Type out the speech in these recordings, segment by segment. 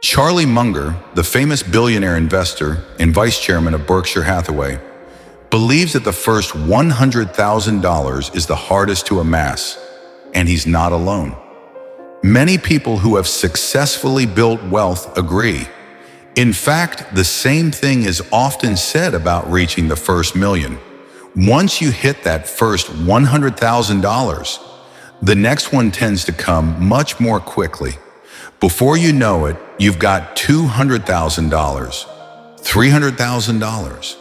Charlie Munger, the famous billionaire investor and vice chairman of Berkshire Hathaway, believes that the first $100,000 is the hardest to amass, and he's not alone. Many people who have successfully built wealth agree. In fact, the same thing is often said about reaching the first million. Once you hit that first $100,000, the next one tends to come much more quickly. Before you know it, you've got $200,000, $300,000,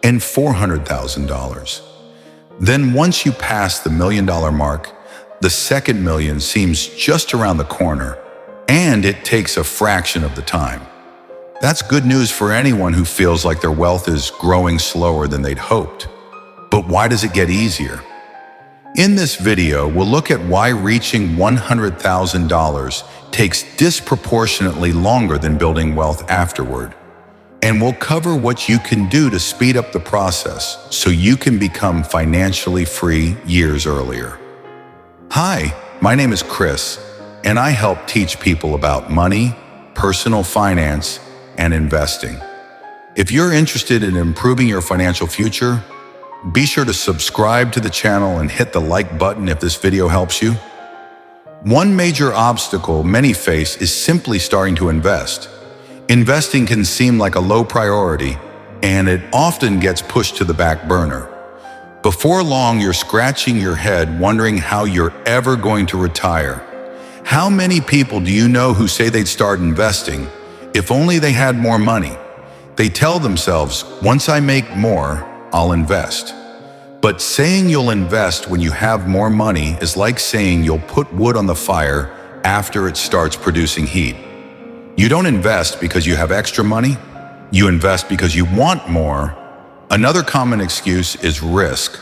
and $400,000. Then once you pass the $1 million mark, the second million seems just around the corner, and it takes a fraction of the time. That's good news for anyone who feels like their wealth is growing slower than they'd hoped. But why does it get easier? In this video, we'll look at why reaching $100,000 takes disproportionately longer than building wealth afterward. And we'll cover what you can do to speed up the process so you can become financially free years earlier. Hi, my name is Chris, and I help teach people about money, personal finance, and investing. If you're interested in improving your financial future, be sure to subscribe to the channel and hit the like button if this video helps you. One major obstacle many face is simply starting to invest. Investing can seem like a low priority, and it often gets pushed to the back burner. Before long, you're scratching your head wondering how you're ever going to retire. How many people do you know who say they'd start investing if only they had more money? They tell themselves, once I make more, I'll invest. But saying you'll invest when you have more money is like saying you'll put wood on the fire after it starts producing heat. You don't invest because you have extra money. You invest because you want more. Another common excuse is risk.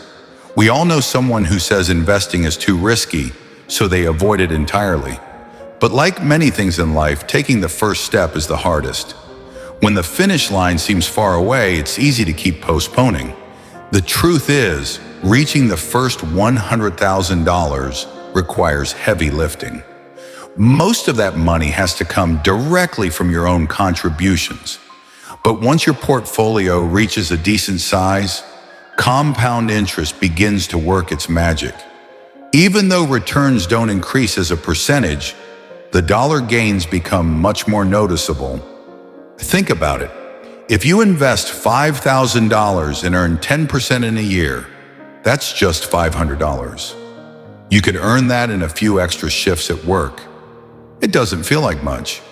We all know someone who says investing is too risky, so they avoid it entirely. But like many things in life, taking the first step is the hardest. When the finish line seems far away, it's easy to keep postponing. The truth is, reaching the first $100,000 requires heavy lifting. Most of that money has to come directly from your own contributions. But once your portfolio reaches a decent size, compound interest begins to work its magic. Even though returns don't increase as a percentage, the dollar gains become much more noticeable. Think about it. If you invest $5,000 and earn 10% in a year, that's just $500. You could earn that in a few extra shifts at work. It doesn't feel like much,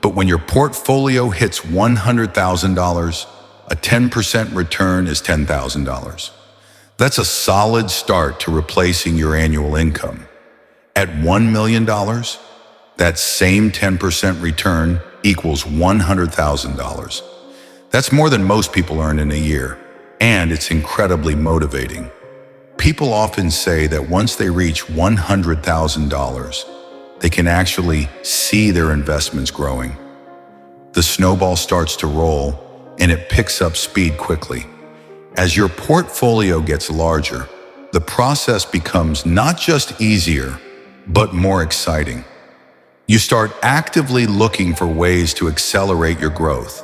but when your portfolio hits $100,000, a 10% return is $10,000. That's a solid start to replacing your annual income. At $1 million, that same 10% return equals $100,000. That's more than most people earn in a year, and it's incredibly motivating. People often say that once they reach $100,000, they can actually see their investments growing. The snowball starts to roll, and it picks up speed quickly. As your portfolio gets larger, the process becomes not just easier, but more exciting. You start actively looking for ways to accelerate your growth.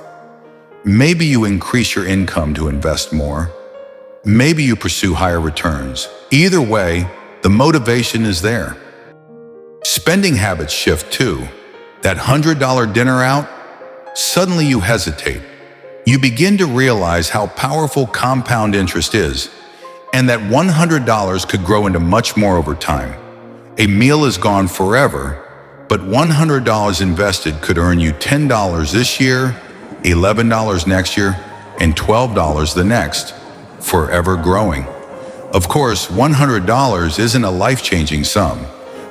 Maybe you increase your income to invest more. Maybe you pursue higher returns. Either way, the motivation is there. Spending habits shift too. That $100 dinner out, suddenly you hesitate. You begin to realize how powerful compound interest is, and that $100 could grow into much more over time. A meal is gone forever, but $100 invested could earn you $10 this year, $11 next year, and $12 the next, forever growing. Of course, $100 isn't a life-changing sum,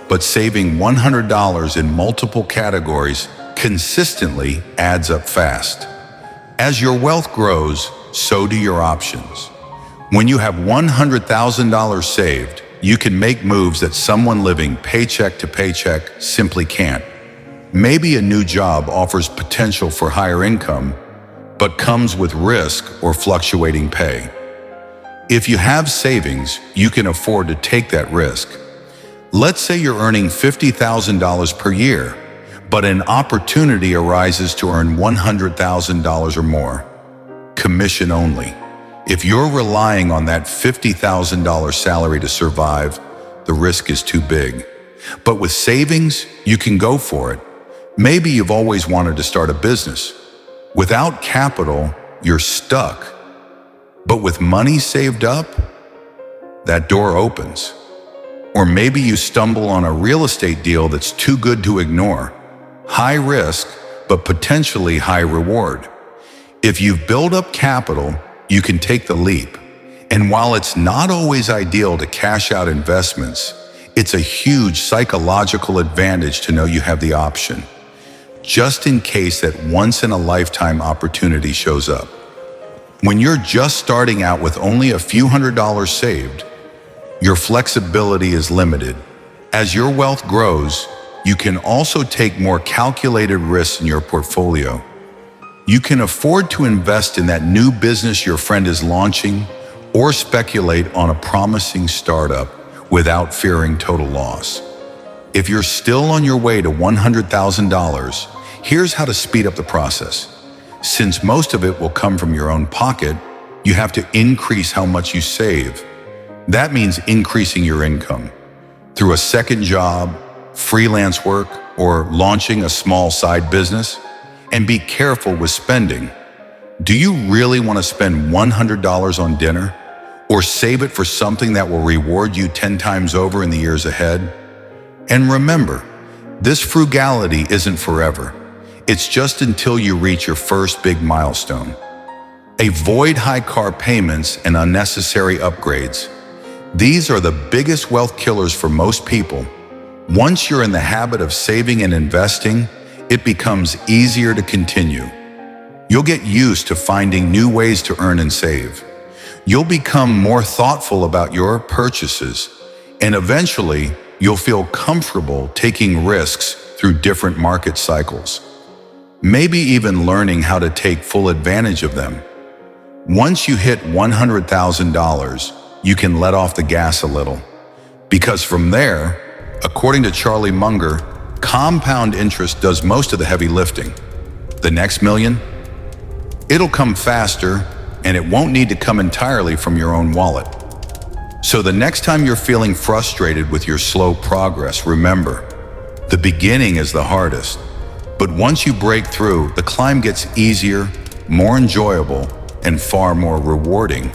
but saving $100 in multiple categories consistently adds up fast. As your wealth grows, so do your options. When you have $100,000 saved, you can make moves that someone living paycheck to paycheck simply can't. Maybe a new job offers potential for higher income, but comes with risk or fluctuating pay. If you have savings, you can afford to take that risk. Let's say you're earning $50,000 per year, but an opportunity arises to earn $100,000 or more. Commission only. If you're relying on that $50,000 salary to survive, the risk is too big. But with savings, you can go for it. Maybe you've always wanted to start a business. Without capital, you're stuck. But with money saved up, that door opens. Or maybe you stumble on a real estate deal that's too good to ignore. High risk, but potentially high reward. If you've built up capital, you can take the leap. And while it's not always ideal to cash out investments, it's a huge psychological advantage to know you have the option, just in case that once-in-a-lifetime opportunity shows up. When you're just starting out with only a few $100s saved, your flexibility is limited. As your wealth grows, you can also take more calculated risks in your portfolio. You can afford to invest in that new business your friend is launching or speculate on a promising startup without fearing total loss. If you're still on your way to $100,000, here's how to speed up the process. Since most of it will come from your own pocket, you have to increase how much you save. That means increasing your income through a second job, freelance work, or launching a small side business. And be careful with spending. Do you really want to spend $100 on dinner? Or save it for something that will reward you 10 times over in the years ahead? And remember, this frugality isn't forever. It's just until you reach your first big milestone. Avoid high car payments and unnecessary upgrades. These are the biggest wealth killers for most people. Once you're in the habit of saving and investing, it becomes easier to continue. You'll get used to finding new ways to earn and save. You'll become more thoughtful about your purchases, and eventually, you'll feel comfortable taking risks through different market cycles. Maybe even learning how to take full advantage of them. Once you hit $100,000, you can let off the gas a little. Because from there, according to Charlie Munger, compound interest does most of the heavy lifting. The next million? It'll come faster, and it won't need to come entirely from your own wallet. So the next time you're feeling frustrated with your slow progress, remember, the beginning is the hardest. But once you break through, the climb gets easier, more enjoyable, and far more rewarding.